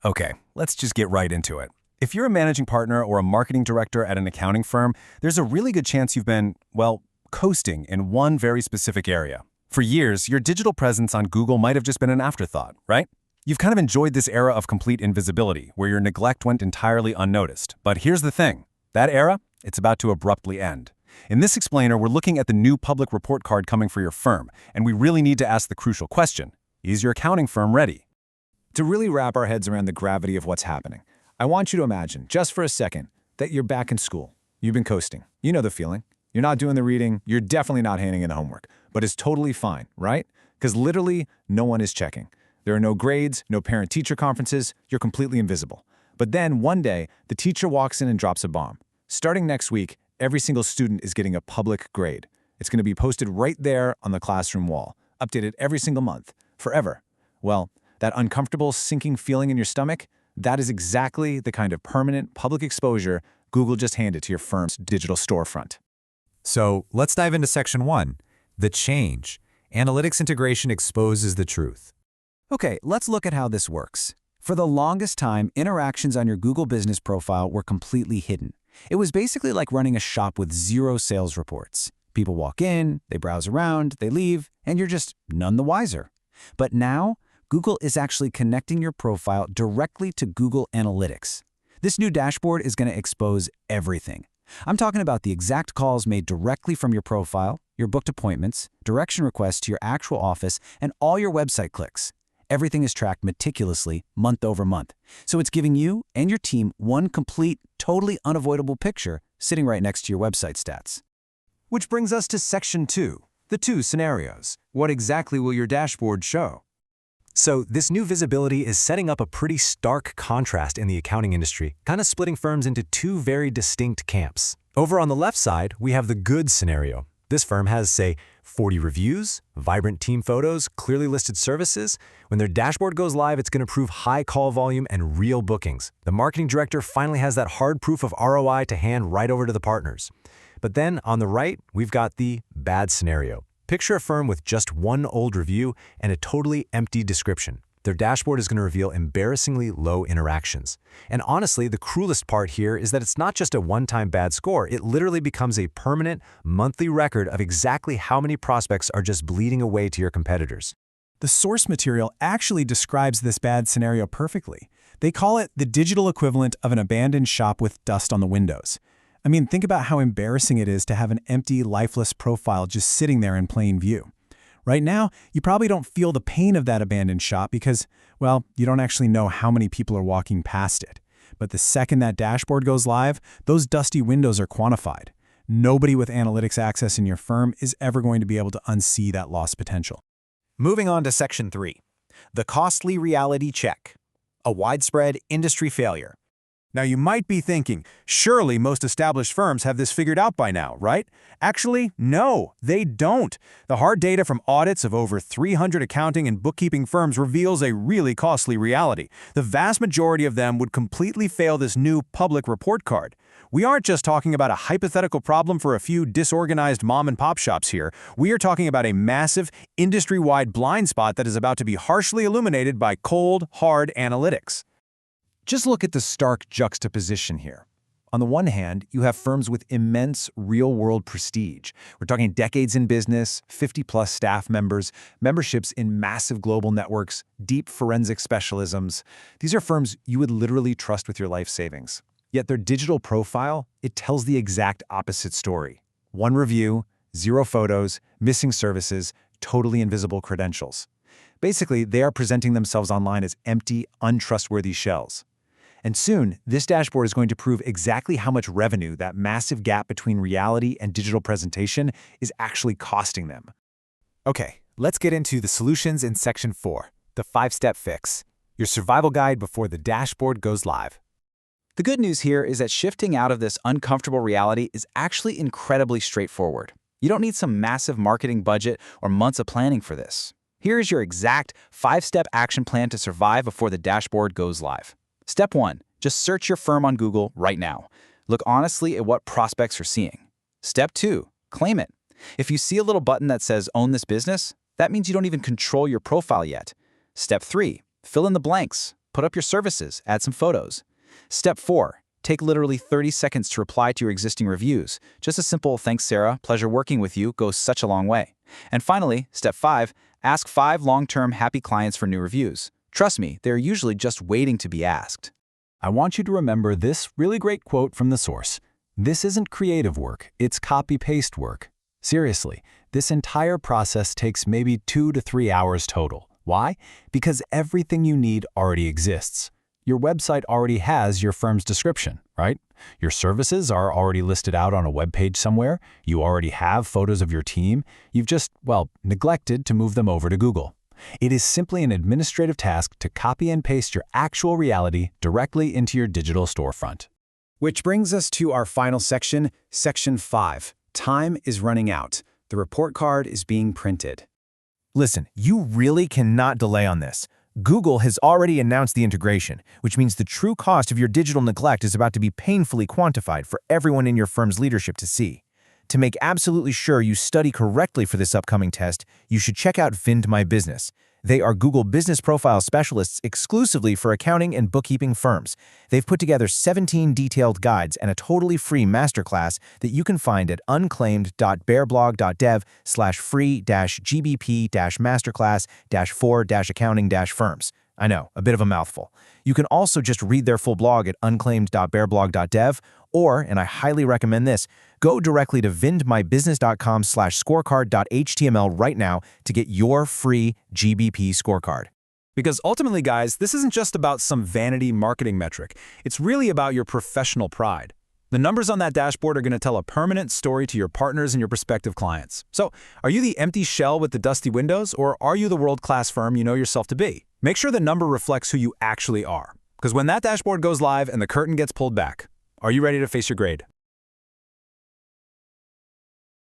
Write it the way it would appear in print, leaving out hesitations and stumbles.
Okay, let's just get right into it. If you're a managing partner or a marketing director at an accounting firm, there's a really good chance you've been, well, coasting in one very specific area. For years, your digital presence on Google might have just been an afterthought, right? You've kind of enjoyed this era of complete invisibility, where your neglect went entirely unnoticed. But here's the thing. That era, it's about to abruptly end. In this explainer, we're looking at the new public report card coming for your firm, and we really need to ask the crucial question: is your accounting firm ready? To really wrap our heads around the gravity of what's happening, I want you to imagine, just for a second, that you're back in school. You've been coasting. You know the feeling. You're not doing the reading. You're definitely not handing in the homework. But it's totally fine, right? Because literally, no one is checking. There are no grades, no parent-teacher conferences. You're completely invisible. But then, one day, the teacher walks in and drops a bomb. Starting next week, every single student is getting a public grade. It's going to be posted right there on the classroom wall, updated every single month, forever. Well, that uncomfortable, sinking feeling in your stomach, that is exactly the kind of permanent public exposure Google just handed to your firm's digital storefront. So let's dive into Section 1, the change. Analytics integration exposes the truth. Okay, let's look at how this works. For the longest time, interactions on your Google business profile were completely hidden. It was basically like running a shop with zero sales reports. People walk in, they browse around, they leave, and you're just none the wiser. But now, Google is actually connecting your profile directly to Google Analytics. This new dashboard is going to expose everything. I'm talking about the exact calls made directly from your profile, your booked appointments, direction requests to your actual office, and all your website clicks. Everything is tracked meticulously, month over month. So it's giving you and your team one complete, totally unavoidable picture sitting right next to your website stats. Which brings us to Section 2, the two scenarios. What exactly will your dashboard show? So this new visibility is setting up a pretty stark contrast in the accounting industry, kind of splitting firms into two very distinct camps. Over on the left side, we have the good scenario. This firm has, say, 40 reviews, vibrant team photos, clearly listed services. When their dashboard goes live, it's going to prove high call volume and real bookings. The marketing director finally has that hard proof of ROI to hand right over to the partners. But then on the right, we've got the bad scenario. Picture a firm with just one old review and a totally empty description. Their dashboard is going to reveal embarrassingly low interactions. And honestly, the cruelest part here is that it's not just a one-time bad score. It literally becomes a permanent, monthly record of exactly how many prospects are just bleeding away to your competitors. The source material actually describes this bad scenario perfectly. They call it the digital equivalent of an abandoned shop with dust on the windows. I mean, think about how embarrassing it is to have an empty, lifeless profile just sitting there in plain view. Right now, you probably don't feel the pain of that abandoned shop because, well, you don't actually know how many people are walking past it. But the second that dashboard goes live, those dusty windows are quantified. Nobody with analytics access in your firm is ever going to be able to unsee that lost potential. Moving on to Section 3, the costly reality check, a widespread industry failure. Now you might be thinking, surely most established firms have this figured out by now, right? Actually, no, they don't. The hard data from audits of over 300 accounting and bookkeeping firms reveals a really costly reality. The vast majority of them would completely fail this new public report card. We aren't just talking about a hypothetical problem for a few disorganized mom-and-pop shops here. We are talking about a massive, industry-wide blind spot that is about to be harshly illuminated by cold, hard analytics. Just look at the stark juxtaposition here. On the one hand, you have firms with immense real-world prestige. We're talking decades in business, 50-plus staff members, memberships in massive global networks, deep forensic specialisms. These are firms you would literally trust with your life savings. Yet their digital profile, it tells the exact opposite story. One review, zero photos, missing services, totally invisible credentials. Basically, they are presenting themselves online as empty, untrustworthy shells. And soon, this dashboard is going to prove exactly how much revenue that massive gap between reality and digital presentation is actually costing them. Okay, let's get into the solutions in Section 4, the 5-step fix, your survival guide before the dashboard goes live. The good news here is that shifting out of this uncomfortable reality is actually incredibly straightforward. You don't need some massive marketing budget or months of planning for this. Here's your exact 5-step action plan to survive before the dashboard goes live. Step 1, just search your firm on Google right now. Look honestly at what prospects are seeing. Step 2, claim it. If you see a little button that says Own this business, that means you don't even control your profile yet. Step 3, fill in the blanks. put up your services, add some photos. Step 4. Take literally 30 seconds to reply to your existing reviews. Just a simple "Thanks, Sarah, pleasure working with you" goes such a long way. And finally, step 5. Ask 5 long-term happy clients for new reviews. Trust me, they're usually just waiting to be asked. I want you to remember this really great quote from the source. This isn't creative work, it's copy-paste work. Seriously, this entire process takes maybe 2 to 3 hours total. Why? Because everything you need already exists. Your website already has your firm's description, right? Your services are already listed out on a web page somewhere. You already have photos of your team. You've just, well, neglected to move them over to Google. It is simply an administrative task to copy and paste your actual reality directly into your digital storefront. Which brings us to our final section, Section 5. Time is running out. The report card is being printed. Listen, you really cannot delay on this. Google has already announced the integration, which means the true cost of your digital neglect is about to be painfully quantified for everyone in your firm's leadership to see. To make absolutely sure you study correctly for this upcoming test, you should check out Vind My Business. They are Google Business Profile specialists exclusively for accounting and bookkeeping firms. They've put together 17 detailed guides and a totally free masterclass that you can find at unclaimed.bearblog.dev/free-gbp-masterclass-4-accounting-firms. I know, a bit of a mouthful. You can also just read their full blog at unclaimed.bearblog.dev, or, and I highly recommend this, go directly to vindmybusiness.com/scorecard.html right now to get your free GBP Scorecard. Because ultimately, guys, this isn't just about some vanity marketing metric. It's really about your professional pride. The numbers on that dashboard are going to tell a permanent story to your partners and your prospective clients. So, are you the empty shell with the dusty windows, or are you the world-class firm you know yourself to be? Make sure the number reflects who you actually are. Because when that dashboard goes live and the curtain gets pulled back, are you ready to face your grade?